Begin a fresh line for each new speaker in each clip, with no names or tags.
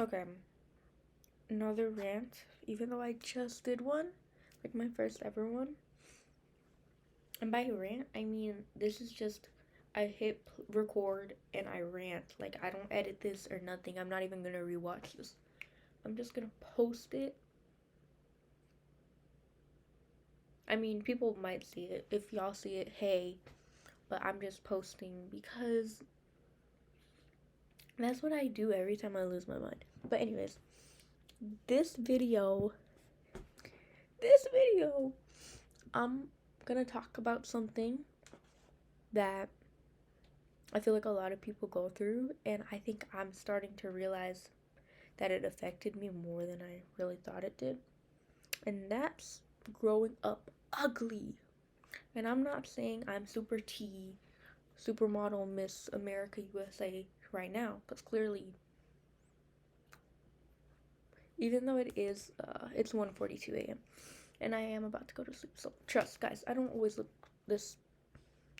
Okay, another rant, even though I just did one, like my first ever one. And by rant, I mean this is just I hit record and I rant. Like I don't edit this or nothing. I'm not even gonna rewatch this. I'm just gonna post it. I mean, people might see it. If y'all see it, hey, but I'm just posting because that's what I do every time I lose my mind. But anyways, this video, this video, I'm gonna talk about something that I feel like a lot of people go through, and I think I'm starting to realize that it affected me more than I really thought it did. And that's growing up ugly. And I'm not saying I'm super T, supermodel Miss America USA right now, because clearly, even though it's 1:42 a.m. and I am about to go to sleep. So trust, guys, I don't always look this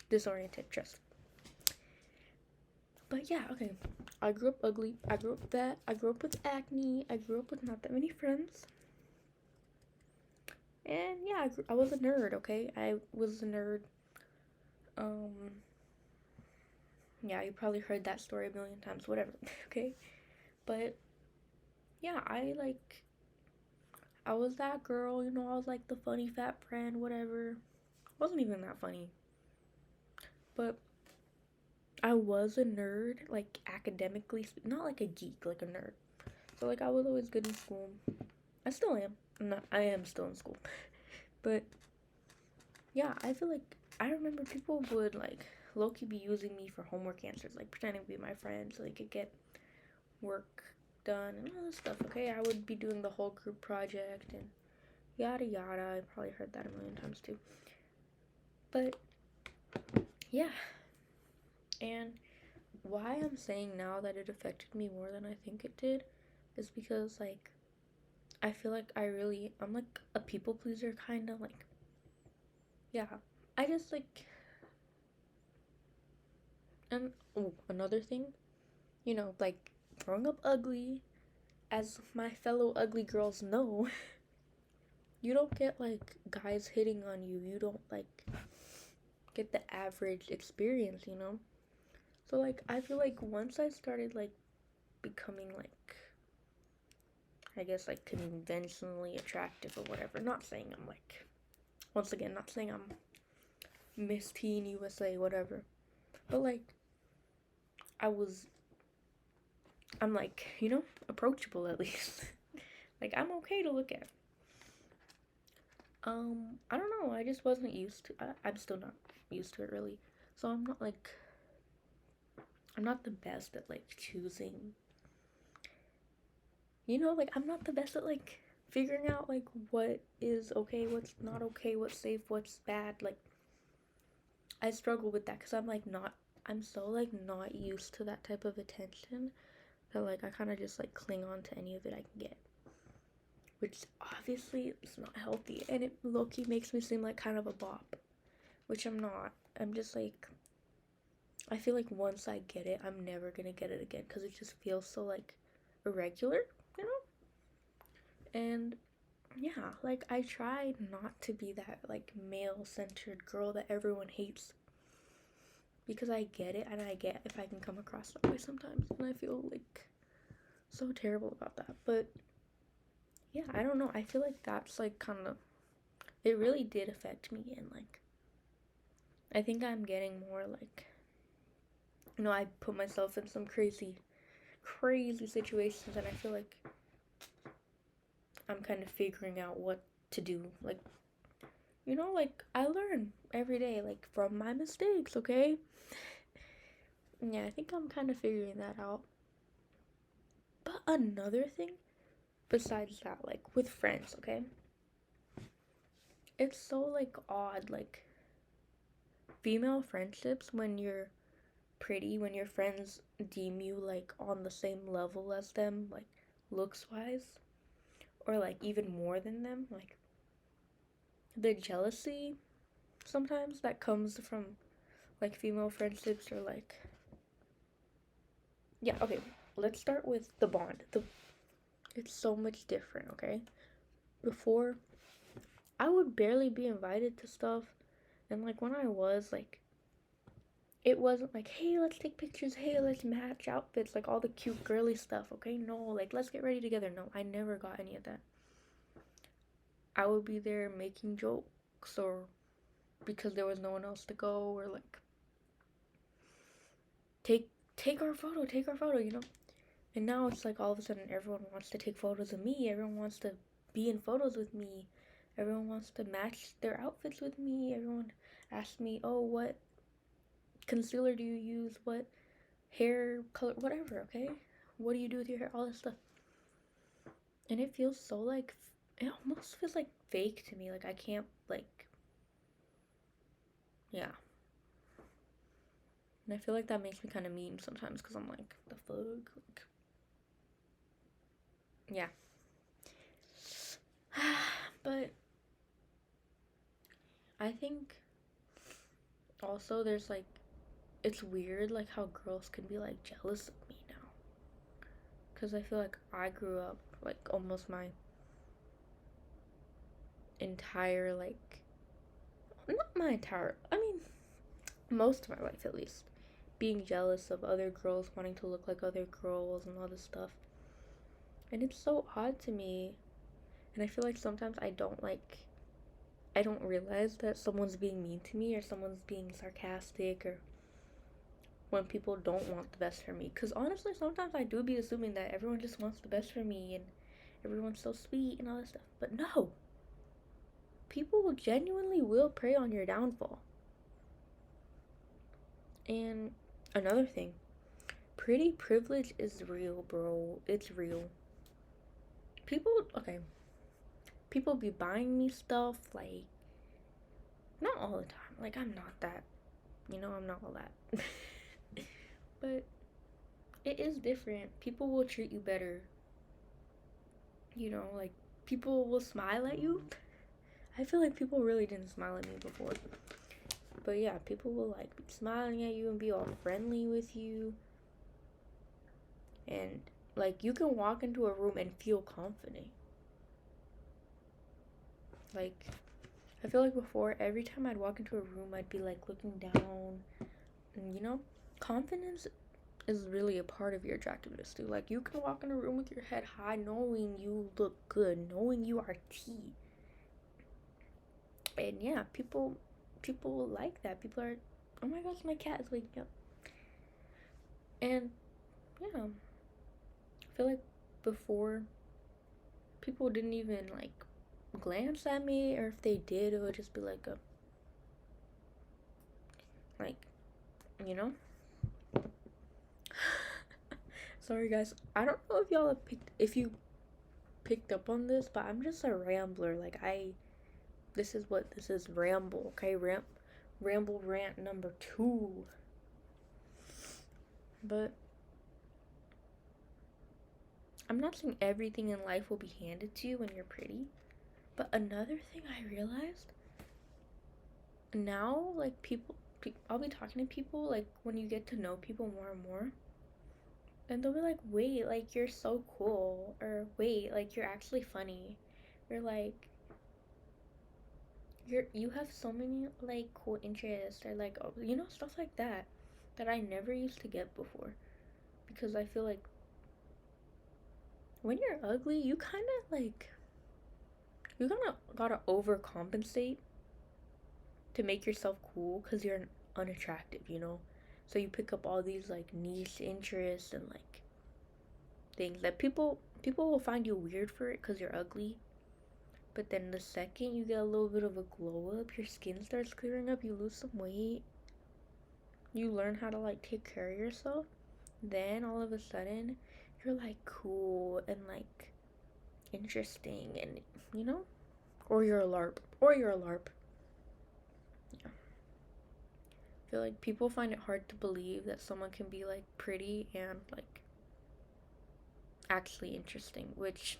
disoriented. Trust. But yeah, okay. I grew up ugly. I grew up fat. I grew up with acne. I grew up with not that many friends. And yeah, I was a nerd, okay? I was a nerd. Um, yeah, you probably heard that story a million times, whatever, okay? But yeah, I was that girl, I was like the funny fat friend, whatever. Wasn't even that funny. But I was a nerd, like academically, not like a geek, like a nerd. So like I was always good in school. I still am. I am still in school. But yeah, I feel like I remember people would like low-key be using me for homework answers, like pretending to be my friend so they could get work done and all this stuff, okay? I would be doing the whole group project and yada yada. I probably heard that a million times too. But yeah. And why I'm saying now that it affected me more than I think it did is because like I feel like I'm like a people pleaser kind of like yeah. I just like and oh, another thing, like growing up ugly, as my fellow ugly girls know, you don't get like guys hitting on you. You don't like get the average experience. So like I feel like once I started like becoming like I guess like conventionally attractive or whatever. Not saying I'm like once again, not saying I'm Miss Teen USA, whatever. But like I'm like, approachable at least. Like I'm okay to look at. I don't know, I just wasn't used to I'm still not used to it really. So I'm not the best at like choosing. Like I'm not the best at like figuring out like what is okay, what's not okay, what's safe, what's bad. Like I struggle with that because I'm so like not used to that type of attention that like I kind of just like cling on to any of it I can get, which obviously is not healthy, and it low-key makes me seem like kind of a bop, which I'm not. I'm just like I feel like once I get it, I'm never gonna get it again because it just feels so like irregular, you know? And yeah, like I try not to be that like male-centered girl that everyone hates because I get it and I get if I can come across that way sometimes, and I feel like so terrible about that. But yeah, I don't know. I feel like that's like kind of it really did affect me, and like I think I'm getting more like I put myself in some crazy situations, and I feel like I'm kind of figuring out what to do. Like like I learn every day like from my mistakes, okay? Yeah, I think I'm kind of figuring that out. But another thing besides that, like with friends, okay? It's so like odd, like female friendships when you're pretty, when your friends deem you like on the same level as them, like looks wise, or like even more than them, like the jealousy sometimes that comes from like female friendships or like yeah, okay, let's start with the bond. It's so much different, okay? Before, I would barely be invited to stuff. And like when I was, like, it wasn't like, hey, let's take pictures, hey, let's match outfits, like all the cute girly stuff, okay? No, like, let's get ready together. No, I never got any of that. I would be there making jokes, or because there was no one else to go, or like, take take our photo, take our photo, you know? And now it's like all of a sudden everyone wants to take photos of me, everyone wants to be in photos with me, everyone wants to match their outfits with me, everyone asks me, oh, what concealer do you use, what hair color, whatever, okay? What do you do with your hair, all this stuff. And it feels so like, it almost feels like fake to me, like I can't, like, yeah. And I feel like that makes me kind of mean sometimes because I'm like, the fuck? Like, yeah. But I think also there's like, it's weird like how girls can be like jealous of me now. Because I feel like I grew up like almost my entire, like, not my entire, I mean, most of my life at least, being jealous of other girls wanting to look like other girls and all this stuff. And it's so odd to me. And I feel like sometimes I don't realize that someone's being mean to me or someone's being sarcastic, or when people don't want the best for me. Because honestly, sometimes I do be assuming that everyone just wants the best for me and everyone's so sweet and all that stuff. But no, people genuinely will prey on your downfall. And another thing, pretty privilege is real, bro. It's real. People, okay, people be buying me stuff, like, not all the time. Like, I'm not that, I'm not all that. But it is different. People will treat you better. Like, people will smile at you. I feel like people really didn't smile at me before. But yeah, people will, like, be smiling at you and be all friendly with you. And, like, you can walk into a room and feel confident. Like, I feel like before, every time I'd walk into a room, I'd be, like, looking down. And, confidence is really a part of your attractiveness too. Like, you can walk in a room with your head high, knowing you look good, knowing you are tea. And yeah, people like that. People are, oh my gosh, my cat is waking up. And yeah, I feel like before, people didn't even like glance at me, or if they did, it would just be like a, like, you know. Sorry guys, I don't know if y'all have if you picked up on this, but I'm just a rambler. Like, this is ramble, okay? Ramble rant number 2. But I'm not saying everything in life will be handed to you when you're pretty. But another thing I realized now, like, I'll be talking to people, like, when you get to know people more and more, and they'll be like, wait, like, you're so cool, or wait, like, you're actually funny, or like, you have so many like cool interests, or like, oh, stuff like that I never used to get before. Because I feel like when you're ugly, you kind of like, you kind of gotta overcompensate to make yourself cool because you're unattractive. So you pick up all these like niche interests and like things that people will find you weird for it because you're ugly. But then the second you get a little bit of a glow up, your skin starts clearing up, you lose some weight, you learn how to like take care of yourself, then all of a sudden you're like cool and like interesting, and you know or you're a larp. Yeah. I feel like people find it hard to believe that someone can be like pretty and like actually interesting, which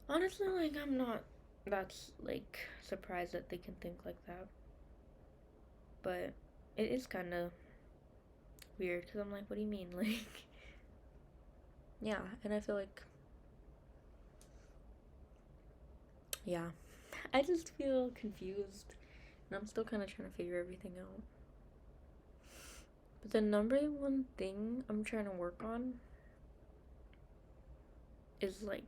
honestly, like, I'm not that's like surprised that they can think like that. But it is kind of weird because I'm like, what do you mean? Like, yeah. And I feel like yeah, I just feel confused, and I'm still kind of trying to figure everything out. But the number one thing I'm trying to work on is like,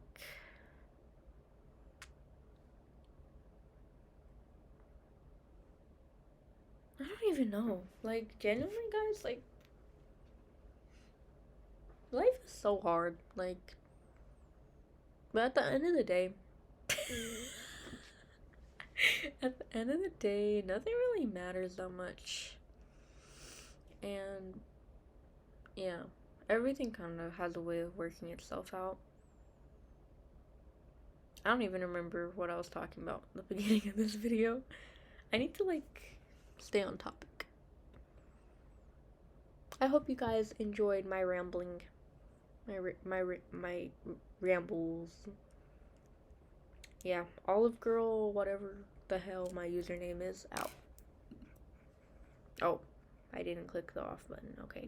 I don't even know. Like, genuinely, guys, like, life is so hard. Like, but at the end of the day, at the end of the day, nothing really matters that much. And yeah, everything kind of has a way of working itself out. I don't even remember what I was talking about in the beginning of this video. I need to like stay on topic. I hope you guys enjoyed my rambling, my rambles. Yeah, Olive Girl, whatever the hell my username is, out. Oh, I didn't click the off button. Okay.